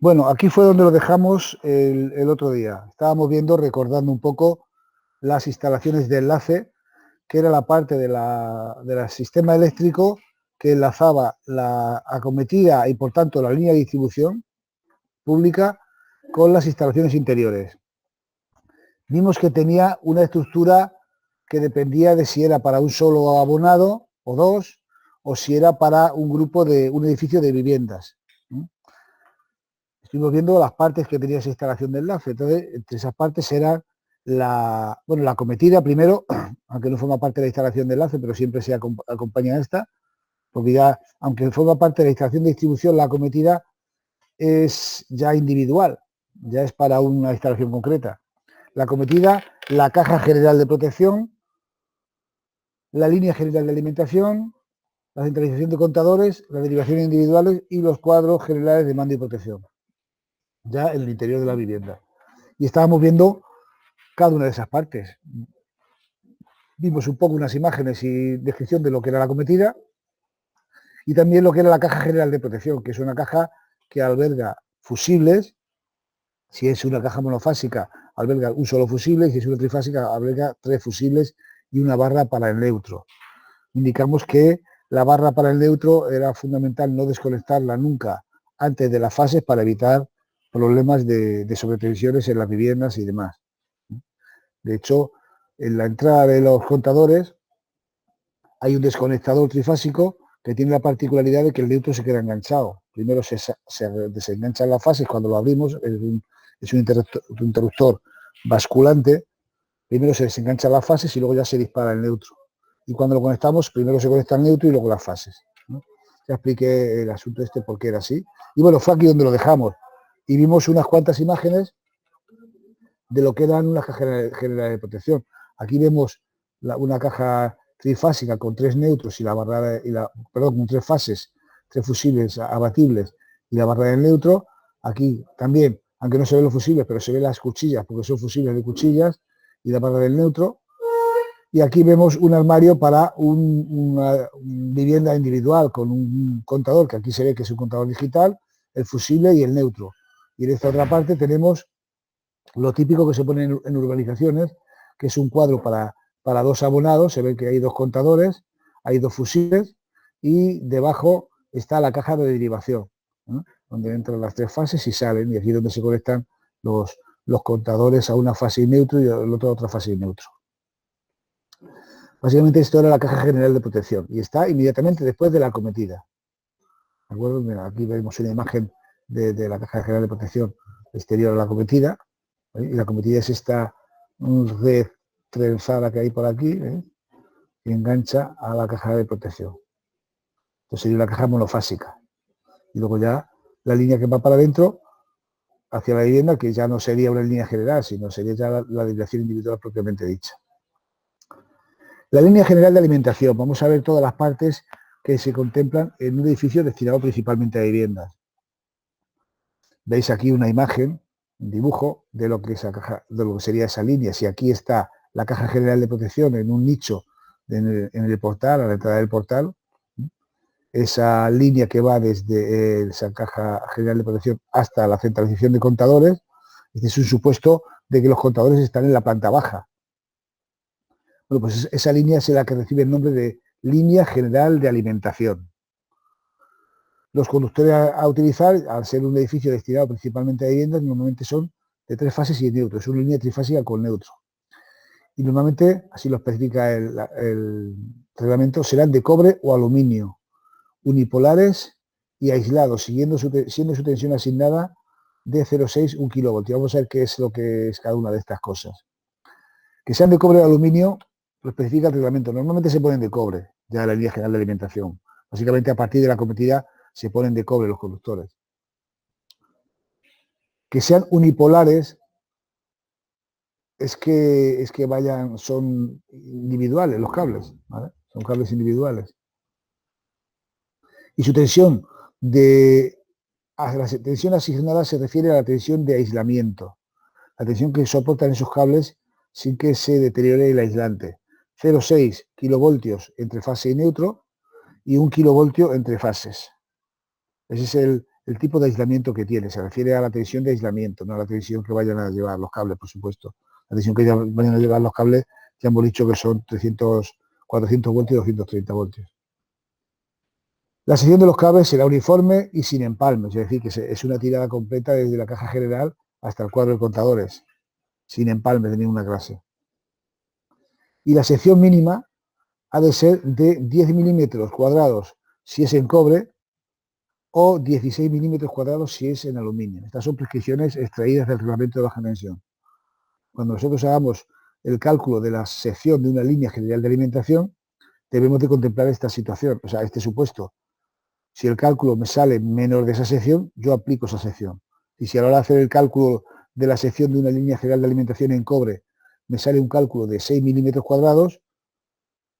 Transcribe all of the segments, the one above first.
Bueno, aquí fue donde lo dejamos el otro día. Estábamos viendo, recordando un poco las instalaciones de enlace, que era la parte del sistema eléctrico que enlazaba la acometida y por tanto la línea de distribución pública con las instalaciones interiores. Vimos que tenía una estructura que dependía de si era para un solo abonado o dos, o si era para un grupo de un edificio de viviendas. Estuvimos viendo las partes que tenía esa instalación de enlace. Entonces, entre esas partes era la acometida primero, aunque no forma parte de la instalación de enlace, pero siempre se acompaña a esta, porque ya, aunque forma parte de la instalación de distribución, la acometida es ya individual, ya es para una instalación concreta. La acometida, la caja general de protección, la línea general de alimentación, la centralización de contadores, las derivaciones individuales y los cuadros generales de mando y protección, ya en el interior de la vivienda. Y estábamos viendo cada una de esas partes. Vimos un poco unas imágenes y descripción de lo que era la acometida y también lo que era la caja general de protección, que es una caja que alberga fusibles. Si es una caja monofásica, alberga un solo fusible, y si es una trifásica, alberga 3 fusibles y una barra para el neutro. Indicamos que la barra para el neutro era fundamental no desconectarla nunca antes de las fases para evitar problemas de sobretensiones en las viviendas y demás. De hecho, en la entrada de los contadores hay un desconectador trifásico que tiene la particularidad de que el neutro se queda enganchado. Primero se desenganchan las fases cuando lo abrimos, es un interruptor basculante. Primero se desenganchan las fases y luego ya se dispara el neutro. Y cuando lo conectamos, primero se conecta el neutro y luego las fases, ¿no? Ya expliqué el asunto este por qué era así. Y bueno, fue aquí donde lo dejamos. Y vimos unas cuantas imágenes de lo que eran unas cajas generales de protección. Aquí vemos una caja trifásica con 3 neutros y la barra con 3 fases, 3 fusibles abatibles y la barra del neutro. Aquí también, aunque no se ven los fusibles, pero se ven las cuchillas, porque son fusibles de cuchillas y la barra del neutro. Y aquí vemos un armario para una vivienda individual con un contador, que aquí se ve que es un contador digital, el fusible y el neutro. Y en esta otra parte tenemos lo típico que se pone en urbanizaciones, que es un cuadro para 2 abonados. Se ve que hay 2 contadores, hay 2 fusibles y debajo está la caja de derivación, ¿no? Donde entran las 3 fases y salen, y aquí es donde se conectan los contadores a una fase y neutro y al otro a otra fase y neutro. Básicamente esto era la caja general de protección y está inmediatamente después de la acometida. ¿De acuerdo? Mira, aquí vemos una imagen de la caja general de protección exterior a la acometida. Y la acometida es esta red trenzada que hay por aquí, y engancha a la caja de protección. Entonces sería una caja monofásica. Y luego ya la línea que va para adentro hacia la vivienda, que ya no sería una línea general, sino sería ya la derivación individual propiamente dicha. La línea general de alimentación. Vamos a ver todas las partes que se contemplan en un edificio destinado principalmente a viviendas. Veis aquí una imagen, un dibujo de lo que sería esa línea. Si aquí está la caja general de protección en un nicho en el portal, a la entrada del portal, esa línea que va desde esa caja general de protección hasta la centralización de contadores, este es un supuesto de que los contadores están en la planta baja. Bueno, pues esa línea es la que recibe el nombre de línea general de alimentación. Los conductores a utilizar, al ser un edificio destinado principalmente a viviendas, normalmente son de 3 fases y neutro. Es una línea trifásica con neutro. Y normalmente, así lo especifica el reglamento, serán de cobre o aluminio, unipolares y aislados, siendo su tensión asignada de 0,6 1 kilovoltio. Vamos a ver qué es lo que es cada una de estas cosas. Que sean de cobre o aluminio, lo especifica el reglamento. Normalmente se ponen de cobre, ya en la línea general de alimentación. Básicamente, a partir de la acometida se ponen de cobre los conductores. Que sean unipolares es que son individuales los cables, ¿vale? Son cables individuales. Y su tensión a la tensión asignada se refiere a la tensión de aislamiento, la tensión que soportan esos cables sin que se deteriore el aislante. 0,6 kilovoltios entre fase y neutro y 1 kilovoltio entre fases. Ese es el el tipo de aislamiento que tiene. Se refiere a la tensión de aislamiento, no a la tensión que vayan a llevar los cables, por supuesto. La tensión que vayan a llevar los cables, ya hemos dicho que son 300, 400 voltios y 230 voltios. La sección de los cables será uniforme y sin empalmes, es decir, que es una tirada completa desde la caja general hasta el cuadro de contadores, sin empalmes de ninguna clase. Y la sección mínima ha de ser de 10 milímetros cuadrados si es en cobre o 16 milímetros cuadrados si es en aluminio. Estas son prescripciones extraídas del reglamento de baja tensión. Cuando nosotros hagamos el cálculo de la sección de una línea general de alimentación, debemos de contemplar esta situación, o sea, este supuesto. Si el cálculo me sale menor de esa sección, yo aplico esa sección. Y si a la hora de hacer el cálculo de la sección de una línea general de alimentación en cobre me sale un cálculo de 6 milímetros cuadrados,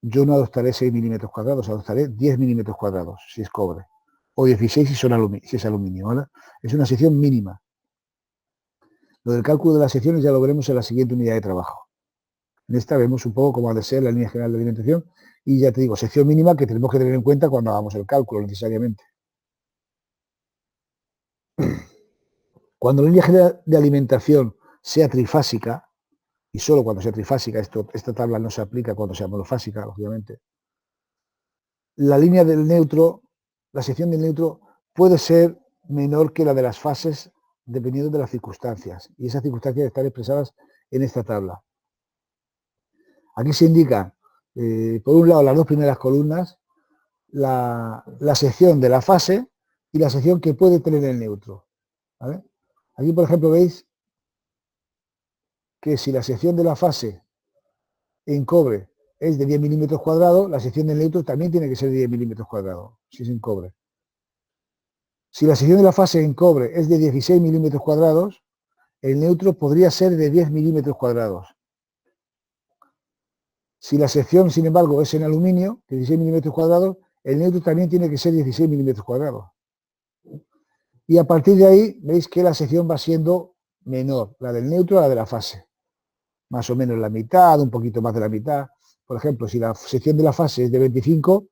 yo no adoptaré 6 milímetros cuadrados, adoptaré 10 milímetros cuadrados, si es cobre, o 16 si es aluminio, ¿vale? Es una sección mínima. Lo del cálculo de las secciones ya lo veremos en la siguiente unidad de trabajo. En esta vemos un poco cómo ha de ser la línea general de alimentación y ya te digo, sección mínima que tenemos que tener en cuenta cuando hagamos el cálculo necesariamente. Cuando la línea general de alimentación sea trifásica, y solo cuando sea trifásica, esta tabla no se aplica cuando sea monofásica, lógicamente, la línea del neutro, la sección del neutro puede ser menor que la de las fases dependiendo de las circunstancias, y esas circunstancias están expresadas en esta tabla. Aquí se indica, por un lado, las dos primeras columnas, la sección de la fase y la sección que puede tener el neutro, ¿vale? Aquí, por ejemplo, veis que si la sección de la fase en cobre es de 10 milímetros cuadrados, la sección del neutro también tiene que ser de 10 milímetros cuadrados, si es en cobre. Si la sección de la fase en cobre es de 16 milímetros cuadrados, el neutro podría ser de 10 milímetros cuadrados. Si la sección, sin embargo, es en aluminio, de 16 milímetros cuadrados, el neutro también tiene que ser 16 milímetros cuadrados. Y a partir de ahí, veis que la sección va siendo menor, la del neutro a la de la fase. Más o menos la mitad, un poquito más de la mitad. Por ejemplo, si la sección de la fase es de 25,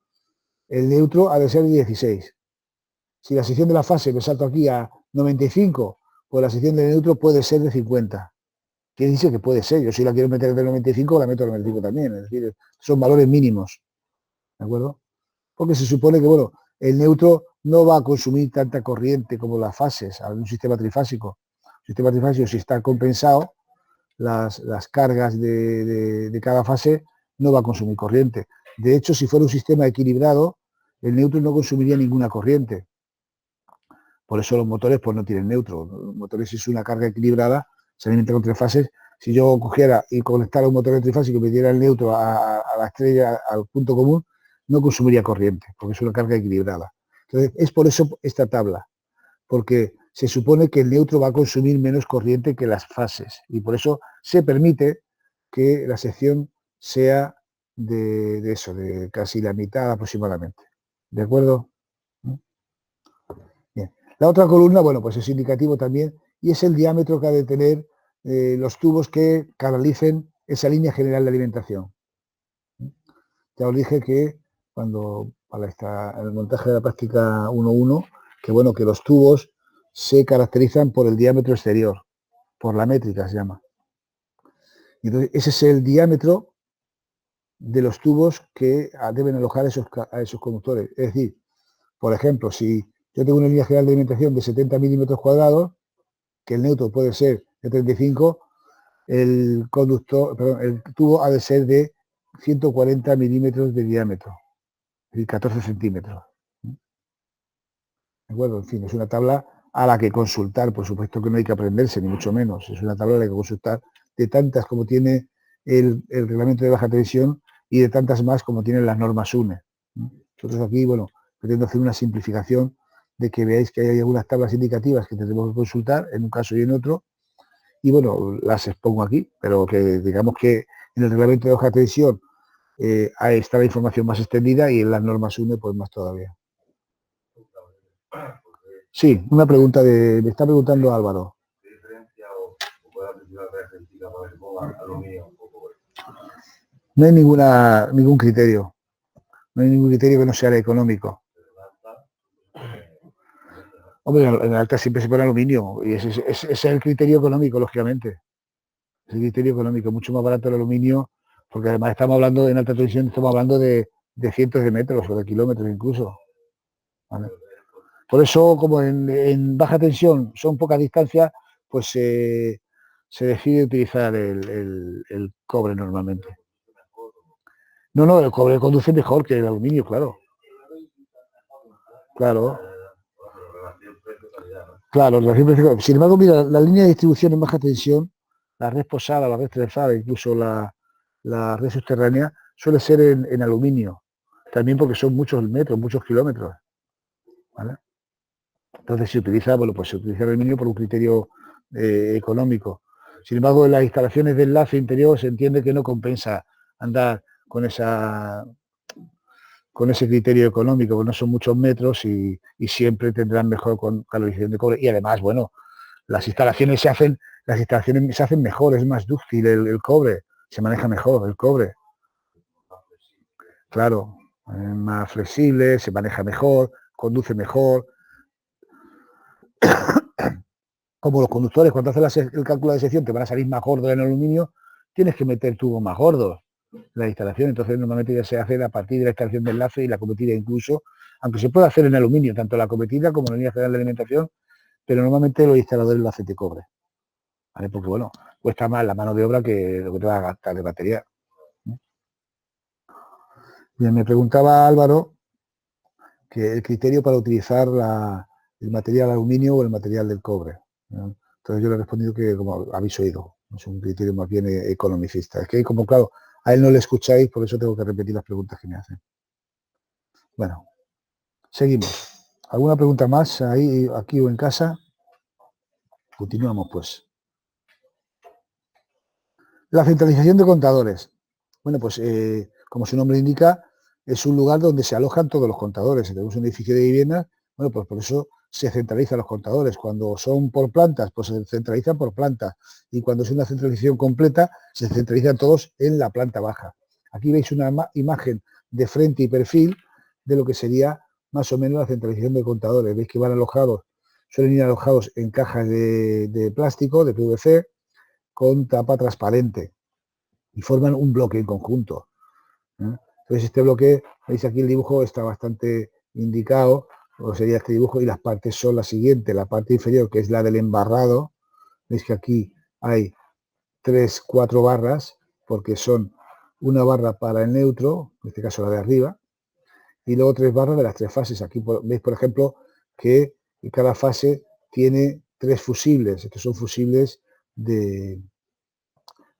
el neutro ha de ser de 16. Si la sección de la fase me salto aquí a 95, pues la sección del neutro puede ser de 50. ¿Quién dice que puede ser? Yo si la quiero meter de 95, la meto de 95 también. Es decir, son valores mínimos. ¿De acuerdo? Porque se supone que, bueno, el neutro no va a consumir tanta corriente como las fases en un sistema trifásico. El sistema trifásico, si está compensado, las cargas de cada fase no va a consumir corriente. De hecho, si fuera un sistema equilibrado, el neutro no consumiría ninguna corriente. Por eso los motores pues no tienen neutro. Los motores, si es una carga equilibrada, se alimenta con tres fases. Si yo cogiera y conectara un motor trifásico y me diera el neutro a la estrella, al punto común, no consumiría corriente, porque es una carga equilibrada. Entonces, es por eso esta tabla, porque se supone que el neutro va a consumir menos corriente que las fases, y por eso se permite que la sección sea de eso, de casi la mitad aproximadamente. ¿De acuerdo? Bien. La otra columna, bueno, pues es indicativo también, y es el diámetro que ha de tener los tubos que canalicen esa línea general de alimentación. Ya os dije que cuando para el montaje de la práctica 1.1, que bueno, que los tubos se caracterizan por el diámetro exterior, por la métrica se llama. Y entonces ese es el diámetro de los tubos que deben alojar a esos conductores. Es decir, por ejemplo, si yo tengo una línea general de alimentación de 70 milímetros cuadrados, que el neutro puede ser de 35, el tubo ha de ser de 140 milímetros de diámetro, es decir, 14 centímetros. ¿De acuerdo? En fin, es una tabla a la que consultar, por supuesto que no hay que aprenderse, ni mucho menos, es una tabla a la que consultar de tantas como tiene el reglamento de baja tensión y de tantas más como tienen las normas UNE. Nosotros aquí, bueno, pretendo hacer una simplificación de que veáis que hay algunas tablas indicativas que tendremos que consultar en un caso y en otro, y bueno, las expongo aquí, pero que digamos que en el reglamento de baja tensión ahí está la información más extendida y en las normas UNE pues más todavía. Sí, una pregunta me está preguntando Álvaro. ¿Qué diferencia o puede aplicar la Argentina para que ponga aluminio? No hay ningún criterio. No hay ningún criterio que no sea el económico. Hombre, en alta siempre se pone aluminio y ese es el criterio económico, lógicamente. Es el criterio económico, mucho más barato el aluminio, porque además estamos hablando, en alta tensión, estamos hablando de cientos de metros o de kilómetros incluso. ¿Vale? Por eso, como en baja tensión son pocas distancias, pues se decide utilizar el cobre normalmente. No, el cobre conduce mejor que el aluminio, claro. Claro. Claro, sin embargo, mira, la línea de distribución en baja tensión, la red posada, la red trenzada, incluso la red subterránea, suele ser en aluminio. También porque son muchos metros, muchos kilómetros. ¿Vale? Entonces se utiliza, bueno, pues se utiliza el aluminio por un criterio económico. Sin embargo, en las instalaciones de enlace interior se entiende que no compensa andar con ese criterio económico, porque no son muchos metros y siempre tendrán mejor calorización de cobre. Y además, bueno, las instalaciones se hacen mejor, es más dúctil el cobre, se maneja mejor el cobre. Claro, es más flexible, se maneja mejor, conduce mejor. Como los conductores, cuando haces el cálculo de sección te van a salir más gordos en aluminio, tienes que meter tubos más gordos en la instalación. Entonces normalmente ya se hace a partir de la instalación de enlace y la cometida incluso, aunque se puede hacer en aluminio, tanto la cometida como la línea general de alimentación, pero normalmente los instaladores lo hacen de cobre. ¿Vale? Porque bueno, cuesta más la mano de obra que lo que te va a gastar de batería. Bien, me preguntaba Álvaro que el criterio para utilizar el material aluminio o el material del cobre. ¿No? Entonces yo le he respondido que, como habéis oído, es un criterio más bien economicista. Es que como claro, a él no le escucháis, por eso tengo que repetir las preguntas que me hacen. Bueno, seguimos. ¿Alguna pregunta más ahí, aquí o en casa? Continuamos pues. La centralización de contadores. Bueno, pues como su nombre indica, es un lugar donde se alojan todos los contadores. Si tenemos un edificio de viviendas, bueno, pues por eso se centralizan los contadores. Cuando son por plantas, pues se centralizan por planta. Y cuando es una centralización completa, se centralizan todos en la planta baja. Aquí veis una imagen de frente y perfil de lo que sería más o menos la centralización de contadores. Veis que van alojados, suelen ir alojados en cajas de plástico, de PVC, con tapa transparente y forman un bloque en conjunto. Entonces este bloque, veis aquí el dibujo está bastante indicado, o sería este dibujo, y las partes son las siguientes. La parte inferior, que es la del embarrado, veis que aquí hay 4 barras, porque son una barra para el neutro, en este caso la de arriba, y luego 3 barras de las 3 fases. Aquí veis, por ejemplo, que cada fase tiene 3 fusibles. Estos son fusibles de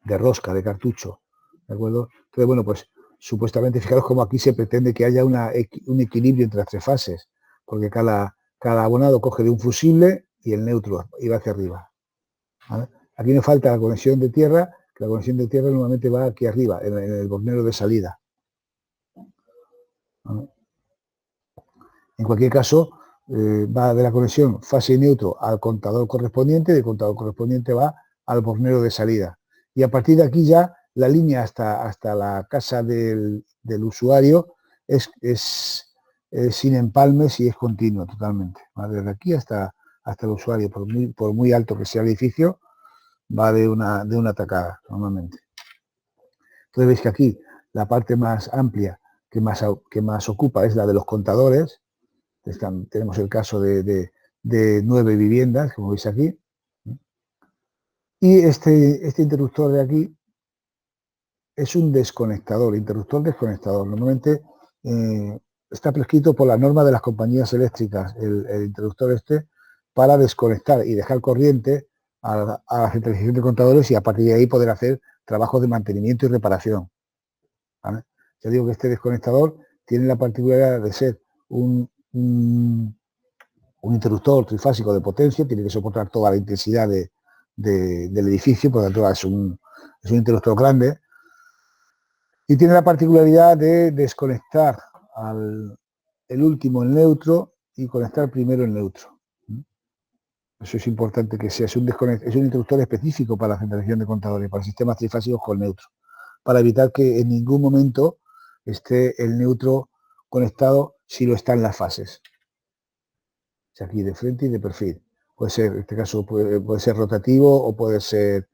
rosca, de cartucho, ¿de acuerdo? Entonces, bueno, pues supuestamente, fijaros como aquí se pretende que haya un equilibrio entre las 3 fases, porque cada abonado coge de un fusible y el neutro y va hacia arriba. ¿Vale? Aquí me falta la conexión de tierra, que la conexión de tierra normalmente va aquí arriba, en el bornero de salida. ¿Vale? En cualquier caso, va de la conexión fase y neutro al contador correspondiente, del contador correspondiente va al bornero de salida. Y a partir de aquí ya la línea hasta la casa del usuario es sin empalmes y es continua totalmente. ¿Vale? Desde aquí hasta el usuario, por muy alto que sea el edificio, va de una tacada normalmente. Entonces veis que aquí la parte más amplia que más ocupa es la de los contadores. Tenemos el caso de 9 viviendas, como veis aquí. Y este interruptor de aquí es un desconectador, interruptor desconectador. Normalmente está prescrito por la norma de las compañías eléctricas, el interruptor para desconectar y dejar corriente a la centralización de contadores y a partir de ahí poder hacer trabajos de mantenimiento y reparación. ¿Vale? Ya digo que este desconectador tiene la particularidad de ser un interruptor trifásico de potencia, tiene que soportar toda la intensidad del edificio, por lo tanto es un interruptor grande, y tiene la particularidad de desconectar el último en neutro y conectar primero en neutro. Eso es importante que sea, es un interruptor específico para la centralización de contadores, para sistemas trifásicos con neutro, para evitar que en ningún momento esté el neutro conectado si lo está en las fases. es aquí de frente y de perfil. Puede ser, en este caso, puede ser rotativo o puede ser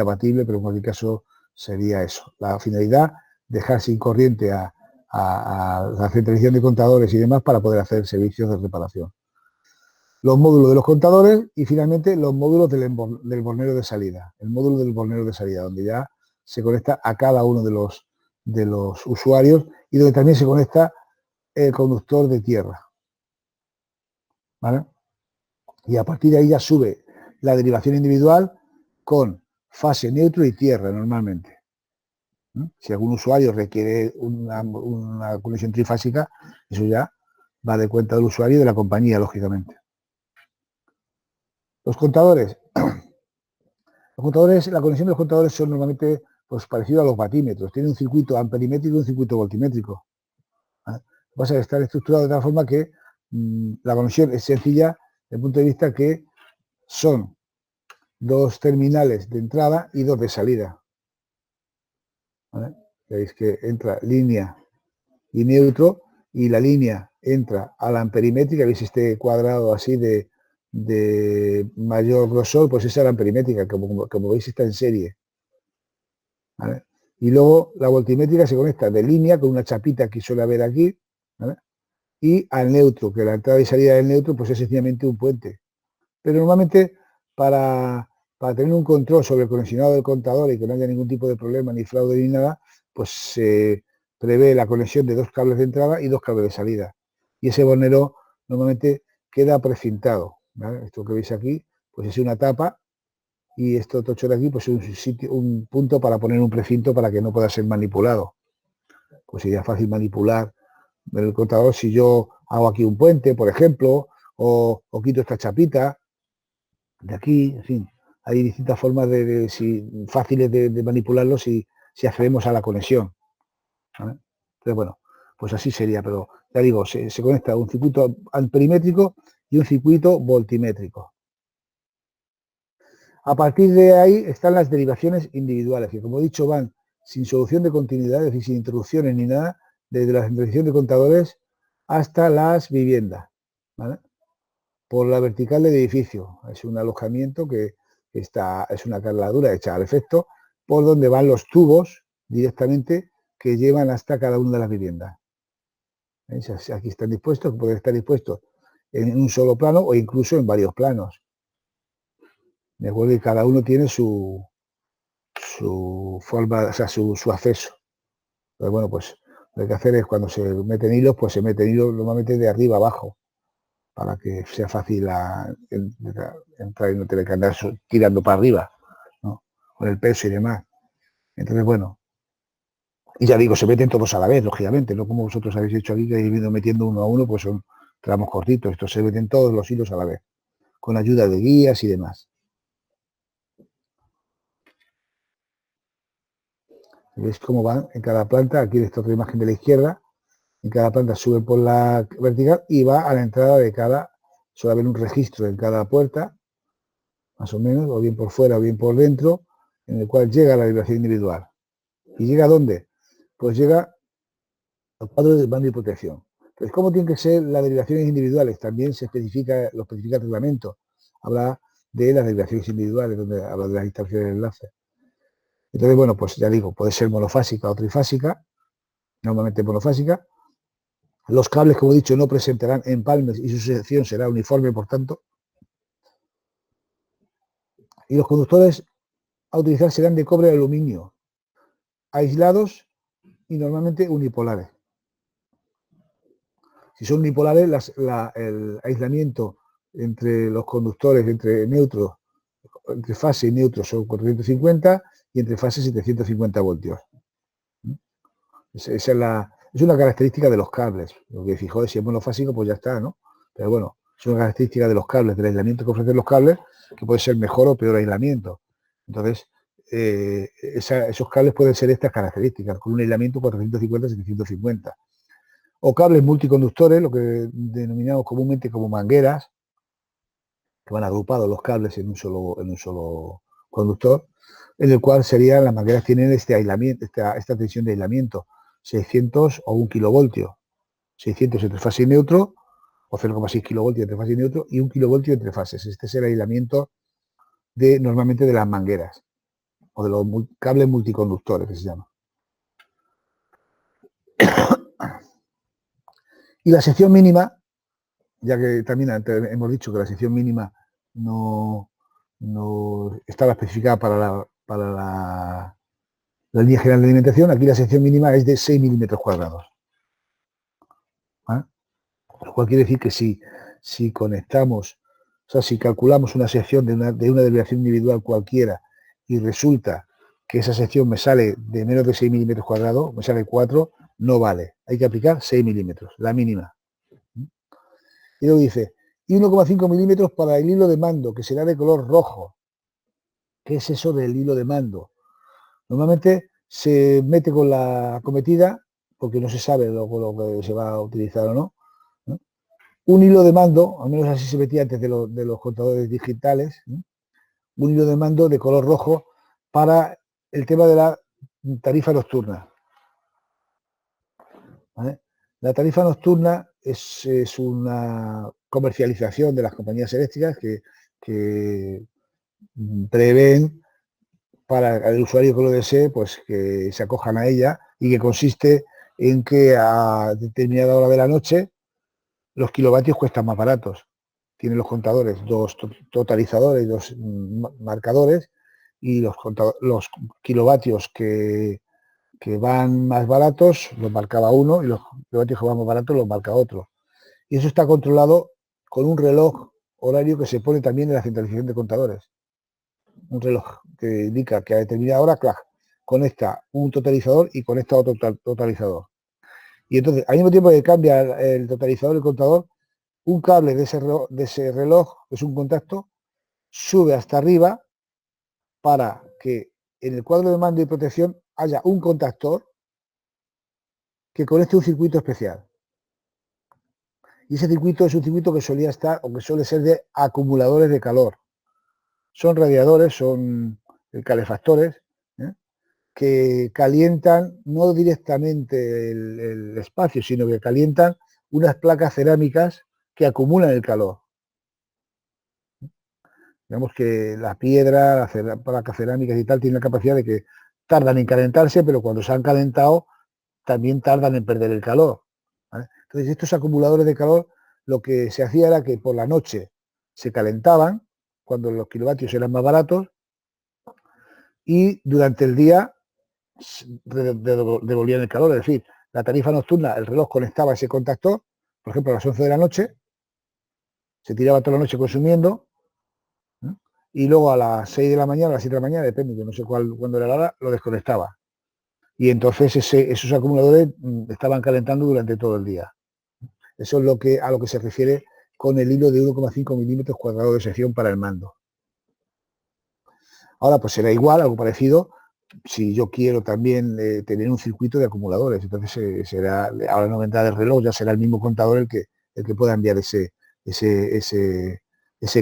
abatible, pero en cualquier caso sería eso. La finalidad, dejar sin corriente a la centralización de contadores y demás para poder hacer servicios de reparación. Los módulos de los contadores y finalmente los módulos del bornero de salida. El módulo del bornero de salida, donde ya se conecta a cada uno de los usuarios y donde también se conecta el conductor de tierra. ¿Vale? Y a partir de ahí ya sube la derivación individual con fase, neutro y tierra normalmente. Si algún usuario requiere una conexión trifásica, eso ya va de cuenta del usuario y de la compañía, lógicamente. Los contadores. La conexión de los contadores son normalmente pues, parecidos a los batímetros. Tiene un circuito amperimétrico y un circuito voltimétrico. Lo que pasa es que están estructurados de tal forma que la conexión es sencilla desde el punto de vista que son dos terminales de entrada y dos de salida. ¿Vale? Veis que entra línea y neutro y la línea entra a la amperimétrica. Veis este cuadrado así de mayor grosor, pues esa es la amperimétrica, como veis está en serie. ¿Vale? Y luego la voltimétrica se conecta de línea con una chapita que suele haber aquí, ¿vale? Y al neutro, que la entrada y salida del neutro pues es sencillamente un puente. Pero normalmente para tener un control sobre el conexionado del contador y que no haya ningún tipo de problema, ni fraude ni nada, pues se prevé la conexión de dos cables de entrada y dos cables de salida. Y ese bornero normalmente queda precintado. ¿Vale? Esto que veis aquí, pues es una tapa y esto tocho de aquí, pues es un punto para poner un precinto para que no pueda ser manipulado. Pues sería fácil manipular el contador si yo hago aquí un puente, por ejemplo, o quito esta chapita de aquí, en fin. Hay distintas formas fáciles de manipularlo si accedemos a la conexión. ¿Vale? Entonces, bueno, pues así sería, pero ya digo, se conecta un circuito amperimétrico y un circuito voltimétrico. A partir de ahí están las derivaciones individuales, que como he dicho van sin solución de continuidad, es decir, sin introducciones ni nada, desde la centralización de contadores hasta las viviendas, ¿vale? Por la vertical del edificio. Es un alojamiento que es una carladura hecha al efecto, por donde van los tubos directamente que llevan hasta cada una de las viviendas. ¿Veis? Aquí están dispuestos, pueden estar dispuestos en un solo plano o incluso en varios planos. De acuerdo, y cada uno tiene su forma, o sea, su acceso. Pero bueno, pues lo que hay que hacer es cuando se meten hilos, pues se meten hilos normalmente de arriba abajo, para que sea fácil entrar y no tener que andar tirando para arriba, ¿no? Con el peso y demás. Entonces, bueno, y ya digo, se meten todos a la vez, lógicamente, no como vosotros habéis hecho aquí, que habéis ido metiendo uno a uno, pues son tramos cortitos. Estos se meten todos los hilos a la vez, con ayuda de guías y demás. ¿Veis cómo van en cada planta? Aquí esta otra imagen de la izquierda. En cada planta sube por la vertical y va a la entrada de suele haber un registro en cada puerta, más o menos, o bien por fuera o bien por dentro, en el cual llega la vibración individual. ¿Y llega a dónde? Pues llega al cuadro de mando y protección. Entonces, ¿cómo tienen que ser las derivaciones individuales? También lo especifica el reglamento. Habla de las derivaciones individuales, donde habla de las instalaciones de enlace. Entonces, bueno, pues ya digo, puede ser monofásica o trifásica, normalmente monofásica. Los cables, como he dicho, no presentarán empalmes y su sección será uniforme, por tanto. Y los conductores a utilizar serán de cobre y aluminio, aislados y normalmente unipolares. Si son unipolares, el aislamiento entre los conductores, entre neutros, entre fase y neutro son 450 y entre fase 750 voltios. Es una característica de los cables. Lo que fijo es si es monofásico, pues ya está, ¿no? Pero bueno, es una característica de los cables, del aislamiento que ofrecen los cables, que puede ser mejor o peor aislamiento. Entonces, esos cables pueden ser estas características, con un aislamiento 450-750. O cables multiconductores, lo que denominamos comúnmente como mangueras, que van agrupados los cables en un solo conductor, en el cual las mangueras tienen este aislamiento, esta tensión de aislamiento, 600 o 1 kilovoltio, 600 entre fase y neutro, o 0,6 kilovoltios entre fase y neutro, y 1 kilovoltio entre fases. Este es el aislamiento normalmente de las mangueras, o de los cables multiconductores, que se llama. Y la sección mínima, ya que también antes hemos dicho que la sección mínima no estaba especificada para la línea general de alimentación, aquí la sección mínima es de 6 milímetros cuadrados. ¿Vale? Lo cual quiere decir que si conectamos, o sea, si calculamos una sección de una derivación individual cualquiera y resulta que esa sección me sale de menos de 6 milímetros cuadrados, me sale 4, no vale. Hay que aplicar 6 milímetros, la mínima. Y luego dice, y 1,5 milímetros para el hilo de mando, que será de color rojo. ¿Qué es eso del hilo de mando? Normalmente se mete con la cometida, porque no se sabe lo que se va a utilizar o no. Un hilo de mando, al menos así se metía antes de los contadores digitales, ¿no? Un hilo de mando de color rojo para el tema de la tarifa nocturna. ¿Vale? La tarifa nocturna es una comercialización de las compañías eléctricas que prevén para el usuario que lo desee, pues que se acojan a ella, y que consiste en que a determinada hora de la noche los kilovatios cuestan más baratos. Tienen los contadores, dos totalizadores, dos marcadores, y los kilovatios que van más baratos los marcaba uno y los kilovatios que van más baratos los marca otro. Y eso está controlado con un reloj horario que se pone también en la centralización de contadores. Un reloj que indica que a determinada hora, conecta un totalizador y conecta otro totalizador. Y entonces, al mismo tiempo que cambia el totalizador y el contador, un cable de ese reloj, que es un contacto, sube hasta arriba para que en el cuadro de mando y protección haya un contactor que conecte un circuito especial. Y ese circuito es un circuito que solía estar, o que suele ser, de acumuladores de calor. Son radiadores, son calefactores, que calientan no directamente el espacio, sino que calientan unas placas cerámicas que acumulan el calor. Digamos que la piedra, las placas cerámicas y tal, tienen la capacidad de que tardan en calentarse, pero cuando se han calentado también tardan en perder el calor. ¿Vale? Entonces, estos acumuladores de calor, lo que se hacía era que por la noche se calentaban, cuando los kilovatios eran más baratos, y durante el día devolvían el calor. Es decir, la tarifa nocturna, el reloj conectaba ese contactor, por ejemplo, a las 11 de la noche, se tiraba toda la noche consumiendo, y luego a las 6 de la mañana, a las 7 de la mañana, depende, que no sé cuándo era la hora, lo desconectaba. Y entonces esos acumuladores estaban calentando durante todo el día. Eso es a lo que se refiere con el hilo de 1,5 milímetros cuadrados de sección para el mando. Ahora pues será igual, algo parecido, si yo quiero también tener un circuito de acumuladores. Entonces ahora no vendrá del reloj, ya será el mismo contador el que pueda enviar ese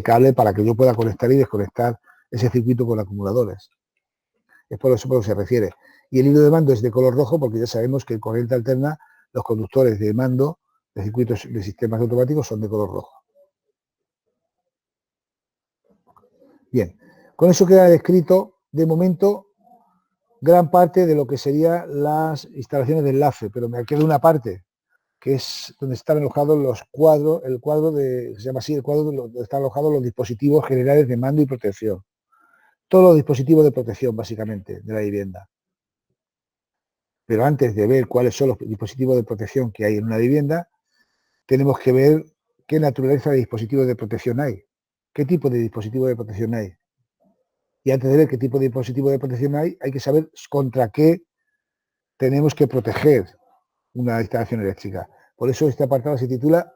cable para que yo pueda conectar y desconectar ese circuito con acumuladores. Es por eso que se refiere. Y el hilo de mando es de color rojo porque ya sabemos que en corriente alterna los conductores de mando de circuitos de sistemas automáticos son de color rojo. Bien, con eso queda descrito de momento gran parte de lo que serían las instalaciones de enlace, pero me queda una parte que es donde están alojados los cuadros, se llama así, el cuadro donde están alojados los dispositivos generales de mando y protección. Todos los dispositivos de protección, básicamente, de la vivienda. Pero antes de ver cuáles son los dispositivos de protección que hay en una vivienda, tenemos que ver qué naturaleza de dispositivos de protección hay, qué tipo de dispositivos de protección hay. Y antes de ver qué tipo de dispositivo de protección hay que saber contra qué tenemos que proteger una instalación eléctrica. Por eso este apartado se titula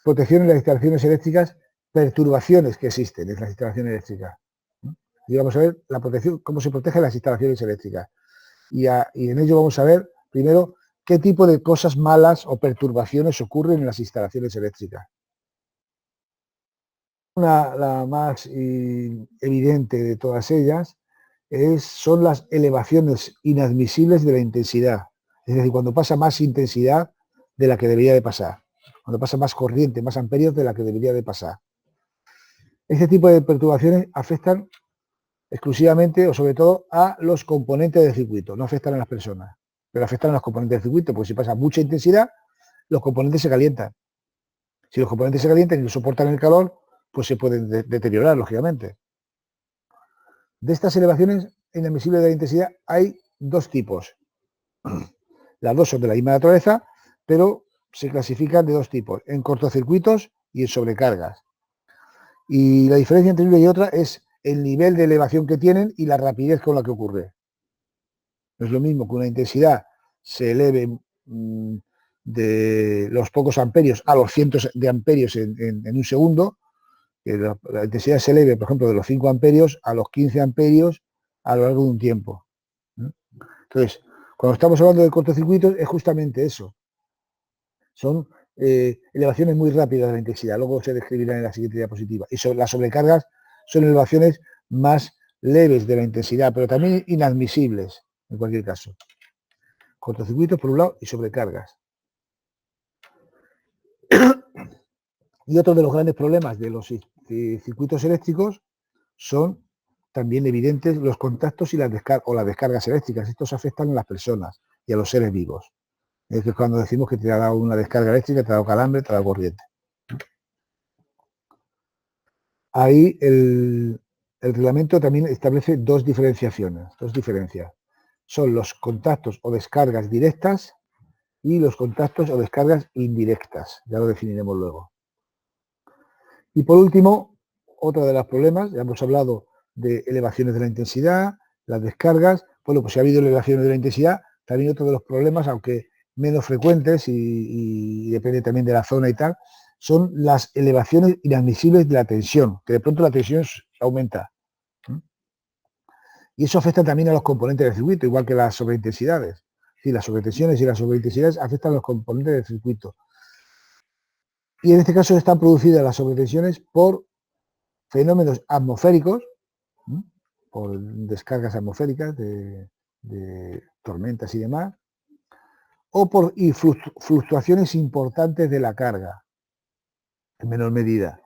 Protección en las instalaciones eléctricas, perturbaciones que existen en las instalaciones eléctricas. Y vamos a ver la protección, cómo se protegen las instalaciones eléctricas. Y en ello vamos a ver, primero, qué tipo de cosas malas o perturbaciones ocurren en las instalaciones eléctricas. La más evidente de todas ellas son las elevaciones inadmisibles de la intensidad. Es decir, cuando pasa más intensidad de la que debería de pasar. cuando pasa más corriente, más amperios de la que debería de pasar. Este tipo de perturbaciones afectan exclusivamente o sobre todo a los componentes del circuito, no afectan a las personas, pero afectan a los componentes del circuito, porque si pasa mucha intensidad, los componentes se calientan. Si los componentes se calientan y no soportan el calor, pues se pueden deteriorar, lógicamente. De estas elevaciones inadmisibles de la intensidad hay dos tipos. Las dos son de la misma naturaleza, pero se clasifican de dos tipos, en cortocircuitos y en sobrecargas. Y la diferencia entre una y otra es el nivel de elevación que tienen y la rapidez con la que ocurre. No es lo mismo que una intensidad se eleve de los pocos amperios a los cientos de amperios en un segundo, que la intensidad se eleve, por ejemplo, de los 5 amperios a los 15 amperios a lo largo de un tiempo. Entonces, cuando estamos hablando de cortocircuitos, es justamente eso. Son elevaciones muy rápidas de la intensidad, luego se describirán en la siguiente diapositiva. Y las sobrecargas son elevaciones más leves de la intensidad, pero también inadmisibles, en cualquier caso. Cortocircuitos por un lado y sobrecargas. Y otro de los grandes problemas de los circuitos eléctricos son también evidentes los contactos y las descargas eléctricas. Estos afectan a las personas y a los seres vivos. Es que cuando decimos que te ha dado una descarga eléctrica, te ha dado calambre, te ha dado corriente. Ahí el reglamento también establece dos diferencias. Son los contactos o descargas directas y los contactos o descargas indirectas. Ya lo definiremos luego. Y por último, otro de los problemas, ya hemos hablado de elevaciones de la intensidad, las descargas. Bueno, pues si ha habido elevaciones de la intensidad, también otro de los problemas, aunque menos frecuentes y depende también de la zona y tal, son las elevaciones inadmisibles de la tensión, que de pronto la tensión aumenta. Y eso afecta también a los componentes del circuito, igual que las sobreintensidades. Sí, las sobretensiones y las sobreintensidades afectan a los componentes del circuito. Y en este caso están producidas las sobretensiones por fenómenos atmosféricos, por descargas atmosféricas de tormentas y demás, o por fluctuaciones importantes de la carga, en menor medida.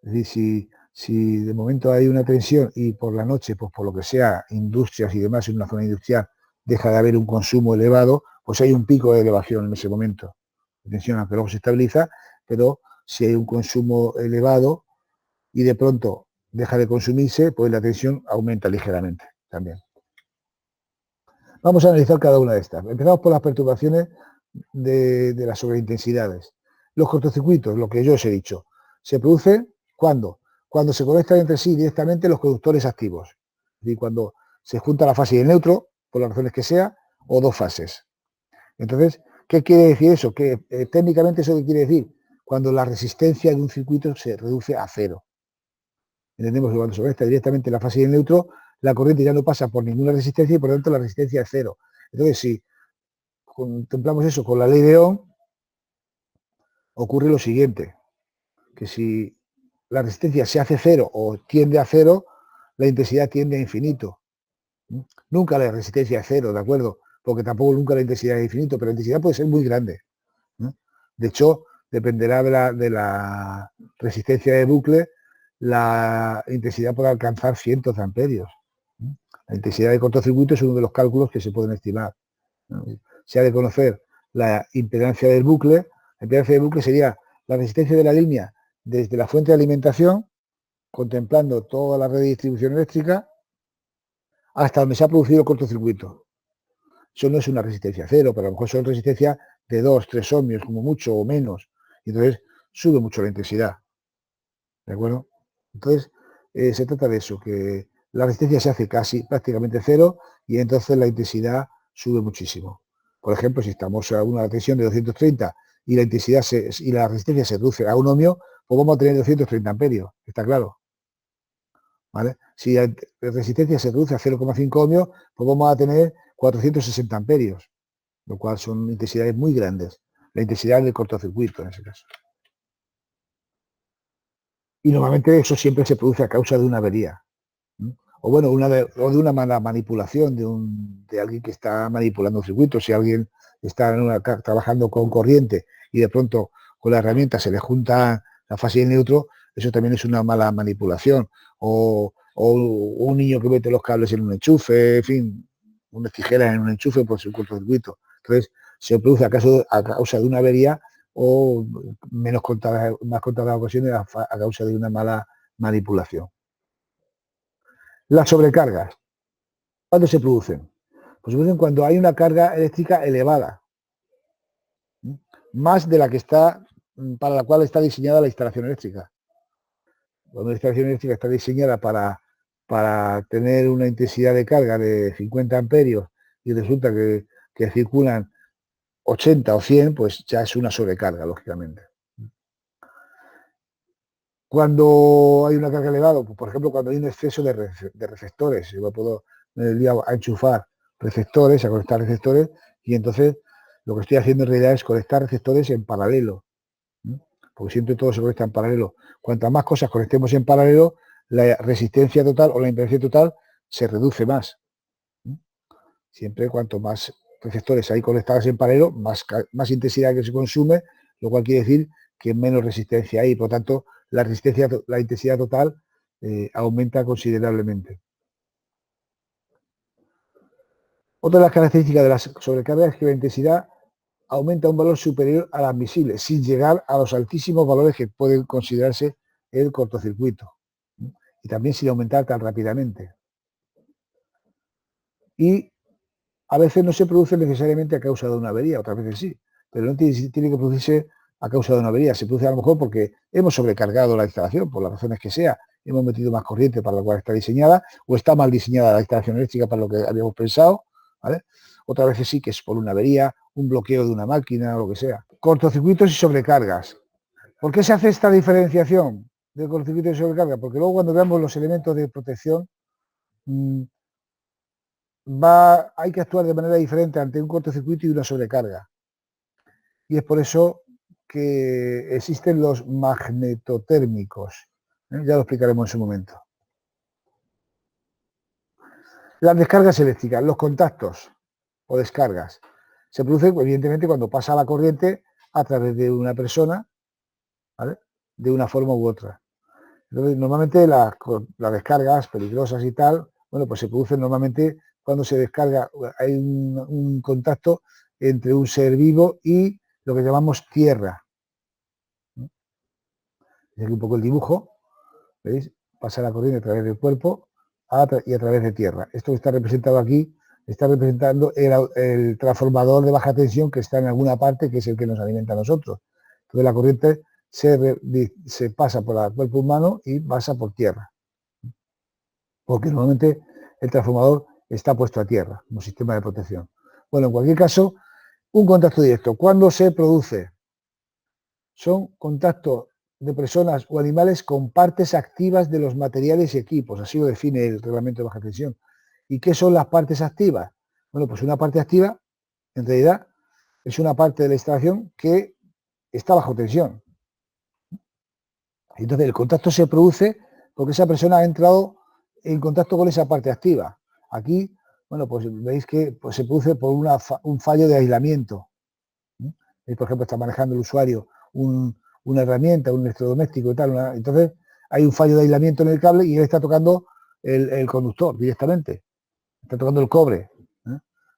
Es decir, si de momento hay una tensión y por la noche, pues por lo que sea, industrias y demás, en una zona industrial, deja de haber un consumo elevado, pues hay un pico de elevación en ese momento. La tensión, aunque luego se estabiliza, pero si hay un consumo elevado y de pronto deja de consumirse, pues la tensión aumenta ligeramente también. Vamos a analizar cada una de estas. Empezamos por las perturbaciones de las sobreintensidades. Los cortocircuitos, lo que yo os he dicho, se producen cuando se conectan entre sí directamente los conductores activos. Es decir, cuando se junta la fase y el neutro, por las razones que sea, o dos fases. Entonces, ¿qué quiere decir eso? Que técnicamente eso quiere decir cuando la resistencia de un circuito se reduce a cero. Entendemos que cuando se conecta directamente la fase y el neutro, la corriente ya no pasa por ninguna resistencia y por lo tanto la resistencia es cero. Entonces, si contemplamos eso con la ley de Ohm, ocurre lo siguiente, que si la resistencia se hace cero o tiende a cero, la intensidad tiende a infinito. Nunca la resistencia es cero, ¿de acuerdo? Porque tampoco nunca la intensidad es infinito, pero la intensidad puede ser muy grande. De hecho, dependerá de la resistencia de bucle, la intensidad puede alcanzar cientos de amperios. La intensidad de cortocircuito es uno de los cálculos que se pueden estimar. Se ha de conocer la impedancia del bucle. La impedancia del bucle sería la resistencia de la línea desde la fuente de alimentación, contemplando toda la red de distribución eléctrica, hasta donde se ha producido el cortocircuito. Eso no es una resistencia cero, pero a lo mejor son resistencias de 2, 3 ohmios, como mucho o menos. Y entonces sube mucho la intensidad. ¿De acuerdo? Entonces, se trata de eso, que la resistencia se hace prácticamente cero y entonces la intensidad sube muchísimo. Por ejemplo, si estamos a una tensión de 230 y la intensidad y la resistencia se reduce a 1 ohmio, pues vamos a tener 230 amperios, ¿está claro? ¿Vale? Si la resistencia se reduce a 0,5 ohmios, pues vamos a tener 460 amperios, lo cual son intensidades muy grandes. La intensidad del cortocircuito en ese caso. Y normalmente eso siempre se produce a causa de una avería. O bueno, o de una mala manipulación de alguien que está manipulando circuitos. Si alguien está trabajando con corriente y de pronto con la herramienta se le junta la fase y el neutro, eso también es una mala manipulación. O un niño que mete los cables en un enchufe, en fin, unas tijeras en un enchufe por su cortocircuito. Entonces, se produce a causa de una avería o más contadas ocasiones a causa de una mala manipulación. Las sobrecargas, ¿cuándo se producen? Pues se producen cuando hay una carga eléctrica elevada, más de la que está, para la cual está diseñada la instalación eléctrica. Cuando la instalación eléctrica está diseñada para tener una intensidad de carga de 50 amperios y resulta que circulan 80 o 100, pues ya es una sobrecarga, lógicamente. Cuando hay una carga elevada, pues por ejemplo, cuando hay un exceso de receptores, yo puedo a enchufar receptores, a conectar receptores, y entonces lo que estoy haciendo en realidad es conectar receptores en paralelo, porque siempre todo se conecta en paralelo. Cuantas más cosas conectemos en paralelo, la resistencia total o la impedancia total se reduce más. Siempre cuanto más receptores hay conectados en paralelo, más intensidad que se consume, lo cual quiere decir que menos resistencia hay. Por lo tanto, la intensidad total aumenta considerablemente. Otra de las características de las sobrecargas es que la intensidad aumenta a un valor superior al admisible, sin llegar a los altísimos valores que pueden considerarse el cortocircuito. Y también sin aumentar tan rápidamente. Y a veces no se produce necesariamente a causa de una avería, otras veces sí, pero no tiene que producirse a causa de una avería. Se produce a lo mejor porque hemos sobrecargado la instalación, por las razones que sea, hemos metido más corriente para la cual está diseñada, o está mal diseñada la instalación eléctrica para lo que habíamos pensado, ¿vale? Otras veces sí que es por una avería, un bloqueo de una máquina o lo que sea. Cortocircuitos y sobrecargas. ¿Por qué se hace esta diferenciación de cortocircuito y sobrecarga? Porque luego cuando veamos los elementos de protección, hay que actuar de manera diferente ante un cortocircuito y una sobrecarga. Y es por eso que existen los magnetotérmicos. Ya lo explicaremos en su momento. Las descargas eléctricas, los contactos o descargas, se producen evidentemente cuando pasa la corriente a través de una persona, ¿vale? De una forma u otra. Entonces, normalmente las descargas peligrosas y tal, bueno, pues se producen normalmente cuando se descarga, hay un contacto entre un ser vivo y lo que llamamos tierra. Es aquí un poco el dibujo, ¿veis? Pasa la corriente a través del cuerpo y a través de tierra. Esto que está representado aquí está representando el transformador de baja tensión que está en alguna parte, que es el que nos alimenta a nosotros. Entonces la corriente se pasa por el cuerpo humano y pasa por tierra. Porque normalmente el transformador está puesto a tierra como sistema de protección. Bueno, en cualquier caso, un contacto directo. ¿Cuándo se produce? Son contactos de personas o animales con partes activas de los materiales y equipos, así lo define el reglamento de baja tensión. ¿Y qué son las partes activas? Bueno, pues una parte activa, en realidad, es una parte de la instalación que está bajo tensión. Entonces, el contacto se produce porque esa persona ha entrado en contacto con esa parte activa. Aquí, bueno, pues veis que pues, se produce por un fallo de aislamiento. Por ejemplo, está manejando el usuario una herramienta, un electrodoméstico y tal. Entonces, hay un fallo de aislamiento en el cable y él está tocando el conductor directamente. Está tocando el cobre.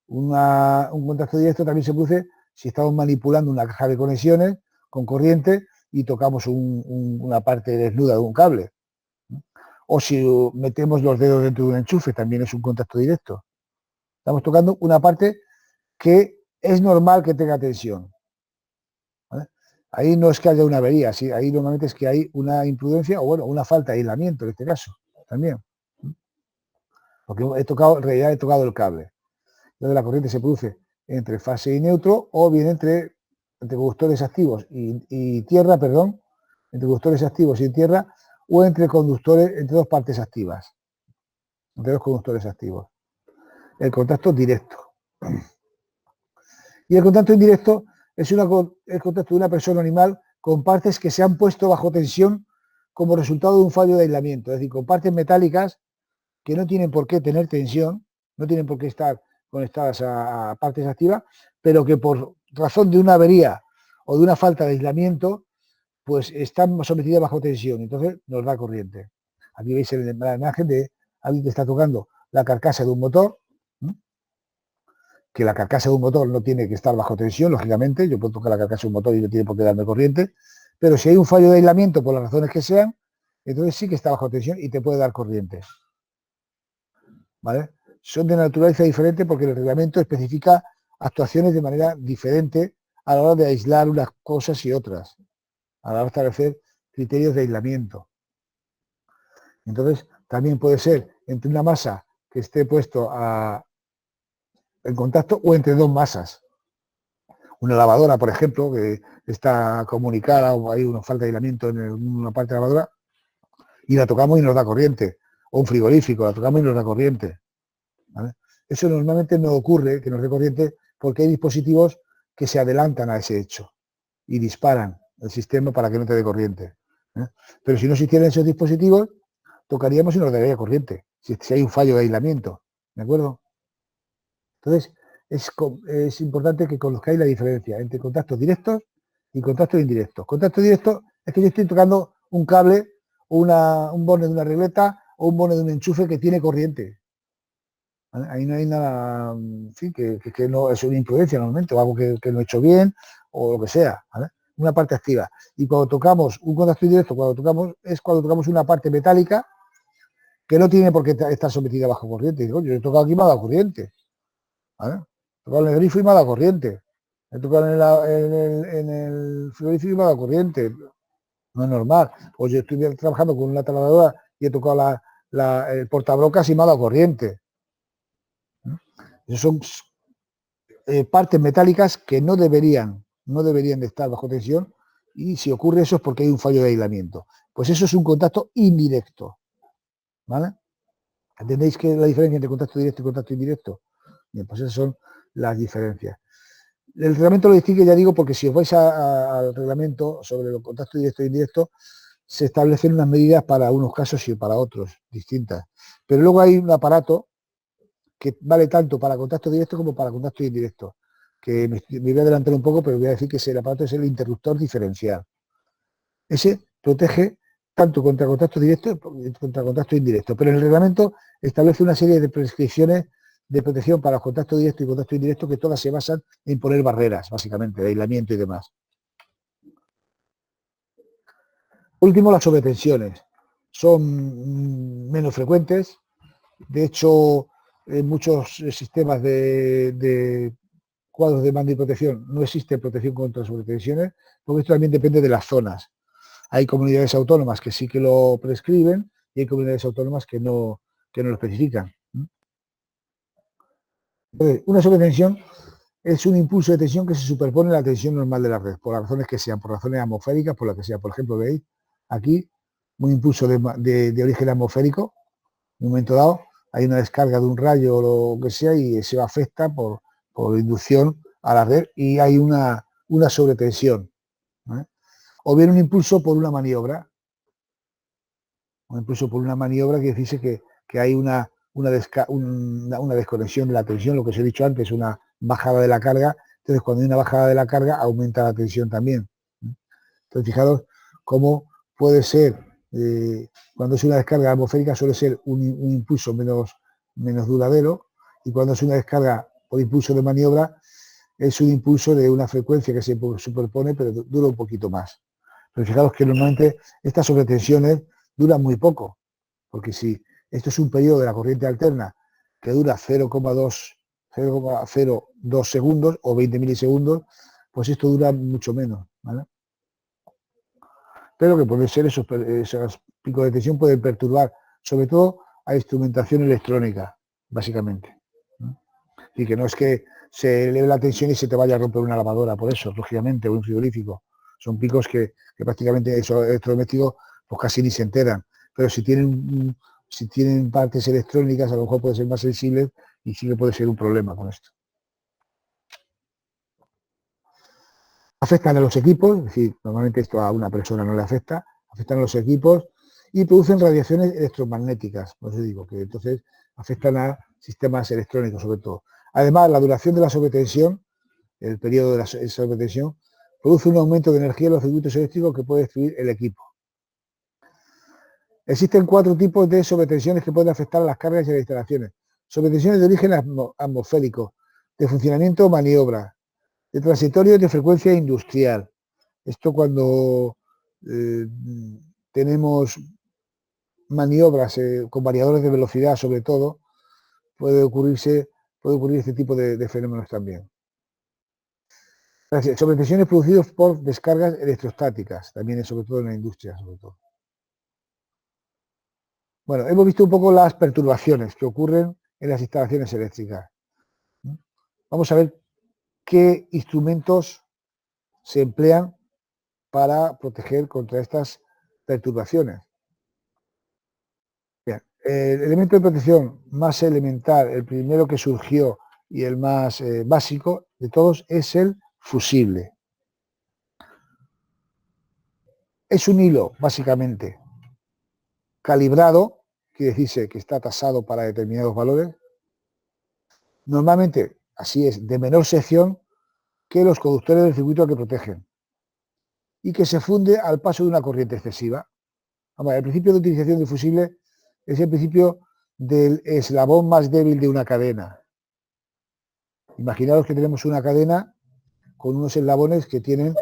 Un contacto directo también se produce si estamos manipulando una caja de conexiones con corriente y tocamos una parte desnuda de un cable. O si metemos los dedos dentro de un enchufe, también es un contacto directo. Estamos tocando una parte que es normal que tenga tensión. ¿Vale? Ahí no es que haya una avería, ¿sí? Ahí normalmente es que hay una imprudencia o bueno, una falta de aislamiento en este caso, también. Porque en realidad he tocado el cable. Entonces la corriente se produce entre fase y neutro o bien entre conductores activos y tierra, entre conductores activos y tierra o entre dos partes activas, entre dos conductores activos. El contacto directo. Y el contacto indirecto es el contacto de una persona o animal con partes que se han puesto bajo tensión como resultado de un fallo de aislamiento, es decir, con partes metálicas que no tienen por qué tener tensión, no tienen por qué estar conectadas a partes activas, pero que por razón de una avería o de una falta de aislamiento, pues están sometidas bajo tensión, entonces nos da corriente. Aquí veis la imagen de alguien que está tocando la carcasa de un motor, que la carcasa de un motor no tiene que estar bajo tensión, lógicamente, yo puedo tocar la carcasa de un motor y no tiene por qué darme corriente, pero si hay un fallo de aislamiento por las razones que sean, entonces sí que está bajo tensión y te puede dar corriente. ¿Vale? Son de naturaleza diferente porque el reglamento especifica actuaciones de manera diferente a la hora de aislar unas cosas y otras, a la hora de establecer criterios de aislamiento. Entonces, también puede ser entre una masa que esté puesto en contacto o entre dos masas. Una lavadora, por ejemplo, que está comunicada o hay una falta de aislamiento en una parte de la lavadora y la tocamos y nos da corriente. O un frigorífico, la tocamos y nos da corriente. ¿Vale? Eso normalmente no ocurre, que nos dé corriente, porque hay dispositivos que se adelantan a ese hecho y disparan el sistema para que no te dé corriente. Pero si no existieran esos dispositivos, tocaríamos y nos daría corriente, si hay un fallo de aislamiento. ¿De acuerdo? Entonces, es importante que conozcáis la diferencia entre contactos directos y contactos indirectos. Contacto directo es que yo estoy tocando un cable o un borne de una regleta o un borne de un enchufe que tiene corriente. ¿Vale? Ahí no hay nada, en fin, que no es una imprudencia normalmente, o algo que no he hecho bien, o lo que sea, ¿vale? Una parte activa. Y cuando tocamos un contacto indirecto, cuando tocamos una parte metálica que no tiene por qué estar sometida bajo corriente. Digo, yo he tocado aquí y me ha dado corriente. ¿Vale? He tocado en el grifo y me ha dado corriente. He tocado en el frigorífico y me ha dado corriente. No es normal. O yo estoy trabajando con una taladradora y he tocado el portabrocas y me ha dado corriente. Esas son partes metálicas que no deberían de estar bajo tensión, y si ocurre eso es porque hay un fallo de aislamiento. Pues eso es un contacto indirecto. ¿Vale? ¿Entendéis que la diferencia entre contacto directo y contacto indirecto? Bien, pues esas son las diferencias. El reglamento lo distingue, ya digo, porque si os vais al reglamento sobre los contactos directos e indirectos, se establecen unas medidas para unos casos y para otros, distintas. Pero luego hay un aparato que vale tanto para contacto directo como para contacto indirecto, que me voy a adelantar un poco, pero voy a decir que el aparato es el interruptor diferencial. Ese protege tanto contra contacto directo como contra contacto indirecto, pero el reglamento establece una serie de prescripciones de protección para contacto directo y contacto indirecto, que todas se basan en poner barreras, básicamente, de aislamiento y demás. Por último, las sobretensiones. Son menos frecuentes. De hecho, en muchos sistemas de cuadros de mando y protección no existe protección contra sobretensiones, porque esto también depende de las zonas. Hay comunidades autónomas que sí que lo prescriben y hay comunidades autónomas que no lo especifican. Entonces, una sobretensión es un impulso de tensión que se superpone a la tensión normal de la red, por las razones que sean, por razones atmosféricas, por las que sea. Por ejemplo, veis aquí un impulso de origen atmosférico. En un momento dado hay una descarga de un rayo o lo que sea y se afecta por inducción a la red y hay una sobretensión. ¿Vale? O bien un impulso por una maniobra. Un impulso por una maniobra que dice que hay una desconexión de la tensión, lo que os he dicho antes, una bajada de la carga. Entonces, cuando hay una bajada de la carga, aumenta la tensión también. Entonces, fijaros cómo puede ser, cuando es una descarga atmosférica, suele ser un impulso menos duradero, y cuando es una descarga por impulso de maniobra, es un impulso de una frecuencia que se superpone, pero dura un poquito más. Pero fijaros que normalmente estas sobretensiones duran muy poco, porque si esto es un periodo de la corriente alterna que dura 0,02 segundos o 20 milisegundos, pues esto dura mucho menos, ¿vale? Pero que pueden ser esos picos de tensión, pueden perturbar, sobre todo, a instrumentación electrónica, básicamente. Y que no es que se eleve la tensión y se te vaya a romper una lavadora por eso, lógicamente, o un frigorífico. Son picos que prácticamente esos electrodomésticos pues casi ni se enteran. Pero si tienen partes electrónicas, a lo mejor puede ser más sensibles y sí que puede ser un problema con esto. Afectan a los equipos, es decir, normalmente esto a una persona no le afecta, afectan a los equipos y producen radiaciones electromagnéticas, por eso digo, que entonces afectan a sistemas electrónicos sobre todo. Además, la duración de la sobretensión, el periodo de la sobretensión, produce un aumento de energía en los circuitos eléctricos que puede destruir el equipo. Existen 4 tipos de sobretensiones que pueden afectar a las cargas y a las instalaciones. Sobretensiones de origen atmosférico, de funcionamiento o maniobra, de transitorio y de frecuencia industrial. Esto cuando tenemos maniobras con variadores de velocidad, sobre todo, puede ocurrir este tipo de fenómenos también. Sobretensiones producidas por descargas electrostáticas, también sobre todo en la industria, sobre todo. Bueno, hemos visto un poco las perturbaciones que ocurren en las instalaciones eléctricas. Vamos a ver qué instrumentos se emplean para proteger contra estas perturbaciones. Bien, el elemento de protección más elemental, el primero que surgió y el más básico de todos es el fusible. Es un hilo, básicamente, calibrado, quiere decirse que está tasado para determinados valores. Normalmente, así es, de menor sección que los conductores del circuito que protegen y que se funde al paso de una corriente excesiva. El principio de utilización del fusible es el principio del eslabón más débil de una cadena. Imaginaos que tenemos una cadena con unos eslabones que tienen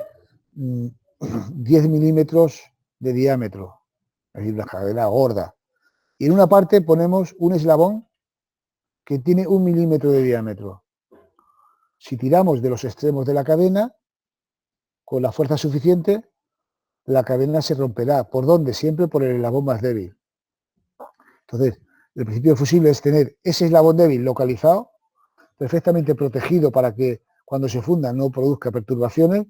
10 milímetros de diámetro, es decir, una cadena gorda. Y en una parte ponemos un eslabón que tiene 1 milímetro de diámetro. Si tiramos de los extremos de la cadena, con la fuerza suficiente, la cadena se romperá. ¿Por dónde? Siempre por el eslabón más débil. Entonces, el principio del fusible es tener ese eslabón débil localizado, perfectamente protegido para que cuando se funda no produzca perturbaciones,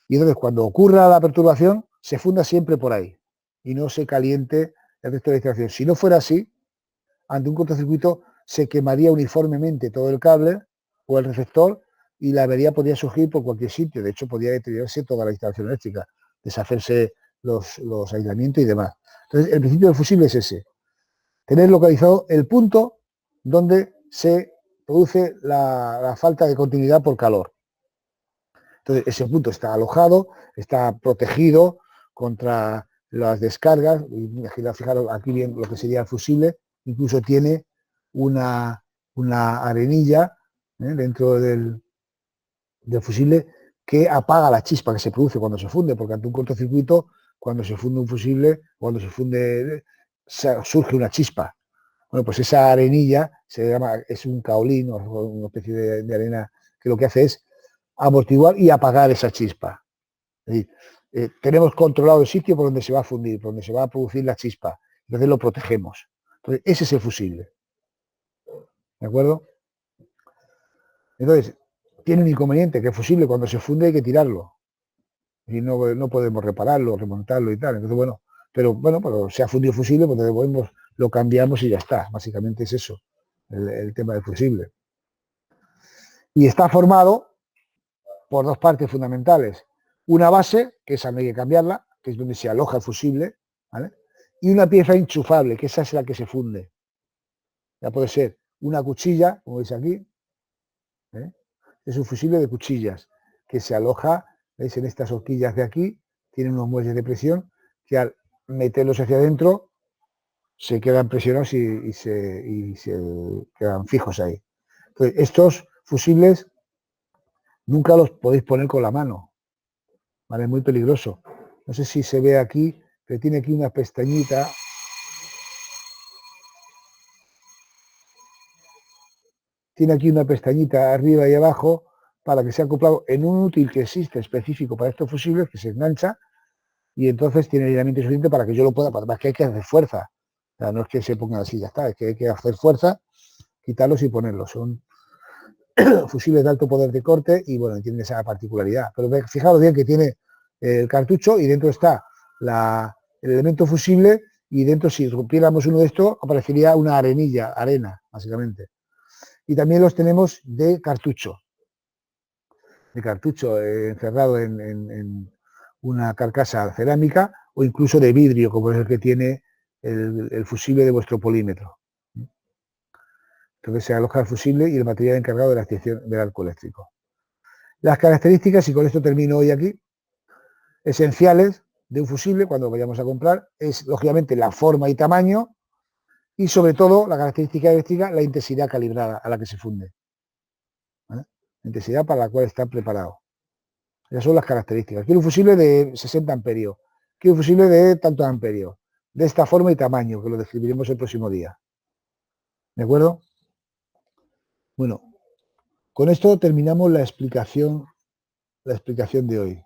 y entonces cuando ocurra la perturbación se funda siempre por ahí y no se caliente el resto de la instalación. Si no fuera así, ante un cortocircuito se quemaría uniformemente todo el cable o el receptor y la avería podría surgir por cualquier sitio. De hecho, podría deteriorarse toda la instalación eléctrica, deshacerse los aislamientos y demás. Entonces, el principio del fusible es ese: tener localizado el punto donde se produce la falta de continuidad por calor. Entonces, ese punto está alojado, está protegido contra las descargas. Fijaros aquí bien lo que sería el fusible. Incluso tiene una arenilla dentro del fusible que apaga la chispa que se produce cuando se funde, porque ante un cortocircuito, cuando se funde un fusible, cuando se funde, surge una chispa. Bueno, pues esa arenilla se llama, es un caolín o una especie de arena que lo que hace es amortiguar y apagar esa chispa. Es decir, tenemos controlado el sitio por donde se va a fundir, por donde se va a producir la chispa. Entonces lo protegemos. Entonces, ese es el fusible. ¿De acuerdo? Entonces, tiene un inconveniente, que el fusible cuando se funde hay que tirarlo. Y no podemos repararlo, remontarlo y tal. Entonces, bueno, pero se ha fundido el fusible, pues devolvemos, lo cambiamos y ya está. Básicamente es eso, el tema del fusible. Y está formado por 2 partes fundamentales. Una base, que esa no hay que cambiarla, que es donde se aloja el fusible, ¿vale? Y una pieza enchufable, que esa es la que se funde. Ya puede ser una cuchilla, como veis aquí, ¿eh? Es un fusible de cuchillas, que se aloja, veis, en estas horquillas de aquí, tienen unos muelles de presión, que al meterlos hacia adentro, se quedan presionados y se quedan fijos ahí. Entonces, estos fusibles nunca los podéis poner con la mano, ¿vale? Es muy peligroso. No sé si se ve aquí, pero tiene aquí una pestañita. Tiene aquí una pestañita arriba y abajo para que sea acoplado en un útil que existe específico para estos fusibles, que se engancha y entonces tiene el aislamiento suficiente para que yo lo pueda, además que hay que hacer fuerza. O sea, no es que se pongan así, ya está, es que hay que hacer fuerza, quitarlos y ponerlos. Son fusibles de alto poder de corte y bueno, tienen esa particularidad. Pero fijaros bien que tiene el cartucho y dentro está el elemento fusible y dentro, si rompiéramos uno de estos, aparecería una arenilla, arena, básicamente. Y también los tenemos de cartucho encerrado en una carcasa cerámica o incluso de vidrio, como es el que tiene el fusible de vuestro polímetro. Entonces se aloja el fusible y el material encargado de la extinción del arco eléctrico. Las características, y con esto termino hoy aquí, esenciales de un fusible cuando vayamos a comprar, es lógicamente la forma y tamaño y sobre todo la característica eléctrica, la intensidad calibrada a la que se funde. ¿Vale? La intensidad para la cual está preparado. Esas son las características. Quiero un fusible de 60 amperios. Quiero un fusible de tantos amperios. De esta forma y tamaño, que lo describiremos el próximo día. ¿De acuerdo? Bueno, con esto terminamos la explicación de hoy.